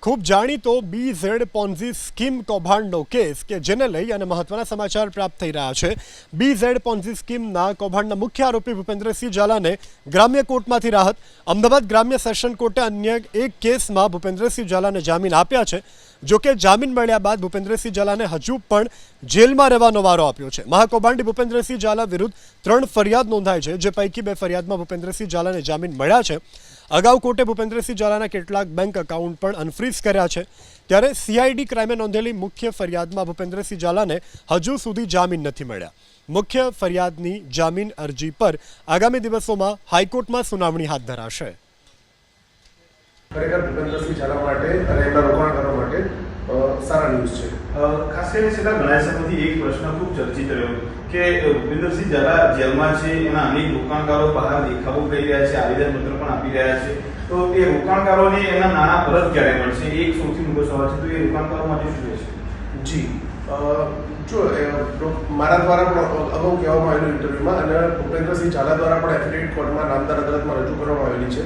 ખૂબ જાણીતો BZ Ponzi scheme કૌભાંડનો case કે જેને લઈ અને મહત્વના સમાચાર પ્રાપ્ત થઈ રહ્યા છે। BZ પોન્ઝી સ્કીમના કૌભાંડના મુખ્ય આરોપી ભૂપેન્દ્રસિંહ ઝાલાને ગ્રામ્ય કોર્ટમાંથી રાહત। અમદાવાદ ગ્રામ્ય સેશન કોર્ટે અન્ય એક કેસમાં ભૂપેન્દ્રસિંહ ઝાલાને જામીન આપ્યા છે। જો કે જામીન મળ્યા બાદ ભૂપેન્દ્રસિંહ ઝાલાને હજુ પણ જેલમાં રહેવાનો વારો આપ્યો છે। મહાકૌભાંડી ભૂપેન્દ્રસિંહ ઝાલા વિરુદ્ધ 3 ફરિયાદ નોંધાઈ છે, જે પૈકી 2 ફરિયાદમાં ભૂપેન્દ્રસિંહ ઝાલાને જામીન મળ્યા છે। અગાઉ કોર્ટે ભૂપેન્દ્રસિંહ ઝાલાના કેટલાક બેંક એકાઉન્ટ પણ અનફ્રીઝ કર્યા છે। ત્યારે CID ક્રાઇમે નોંધેલી મુખ્ય ફરિયાદમાં ભૂપેન્દ્રસિંહ ઝાલાને હજુ સુધી જામીન નથી મળ્યા। મુખ્ય ફરિયાદની જામીન અરજી પર આગામી દિવસોમાં હાઈકોર્ટમાં સુનાવણી હાથ ધરાશે। ખરેખર ભૂપેન્દ્રસિંહ ઝાલા માટે અને એમના રોકાણકારો માટે સારા ન્યૂઝ છે। ખાસ કરીને છેલ્લા ઘણા સમયથી એક પ્રશ્ન ખૂબ ચર્ચિત રહ્યો કે ભૂપેન્દ્રસિંહ ઝાલા જેલમાં છે, એના અનેક રોકાણકારો બહાર દેખાવો કરી રહ્યા છે, આવેદનપત્ર પણ આપી રહ્યા છે, તો એ રોકાણકારોને એના નાણાં પરત ક્યારે મળશે, એક સૌથી મોટો સવાલ છે। તો એ રોકાણકારો માટે શું રહેશે? જી જો મારા દ્વારા પણ અગાઉ કહેવામાં આવેલું ઇન્ટરવ્યુમાં અને ભૂપેન્દ્રસિંહ ઝાલા દ્વારા પણ એફિડેવિટ કોર્ટમાં નામદાર અદાલતમાં રજૂ કરવામાં આવેલી છે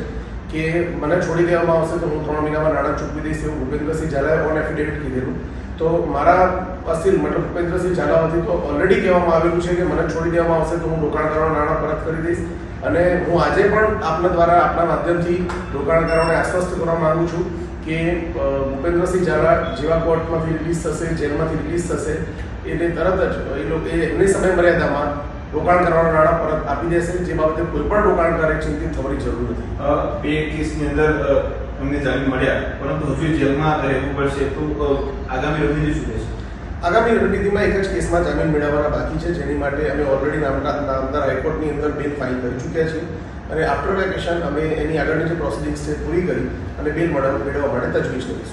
કે મને છોડી દેવામાં આવશે તો હું 3 મહિનામાં નાણાં ચૂકવી દઈશ, એવું ભૂપેન્દ્રસિંહ ઝાલાએ ઓન એફિડેવિટ કીધેલું। તો મારા અસીલ મતલબ ભૂપેન્દ્રસિંહ ઝાલામાંથી તો ઓલરેડી કહેવામાં આવેલું છે કે મને છોડી દેવામાં આવશે તો હું રોકાણકારોના નાણાં પરત કરી દઈશ। અને હું આજે પણ આપના દ્વારા આપના માધ્યમથી રોકાણકારોને આશ્વસ્ત કરવા માંગુ છું કે ભૂપેન્દ્રસિંહ ઝાલા જેવા કોર્ટમાંથી રિલીઝ થશે, જેલમાંથી રિલીઝ થશે, એને તરત જ એમની સમય મર્યાદામાં રોકાણ કરવાના નાણાં પરત આપી દેશે, જે બાબતે કોઈ પણ રોકાણકારે ચિંતિત થવાની જરૂર નથી। બે કેસની અંદર અમને જામીન મળ્યા, પરંતુ હજુ જેલમાં રહેવું પડશે, તો આગામી રણનીતિ શું રહેશે? આગામી રણનીતિમાં એક જ કેસમાં જામીન મેળવવાના બાકી છે, જેની માટે અમે ઓલરેડી નામદાર હાઈકોર્ટની અંદર બેલ ફાઇલ કરી ચૂક્યા છીએ અને આફ્ટર વેકેશન અમે એની આગળની જે પ્રોસિડિંગ્સ છે પૂરી કરી અને બેલ મેળવવા માટે તજવીજ કરીશું।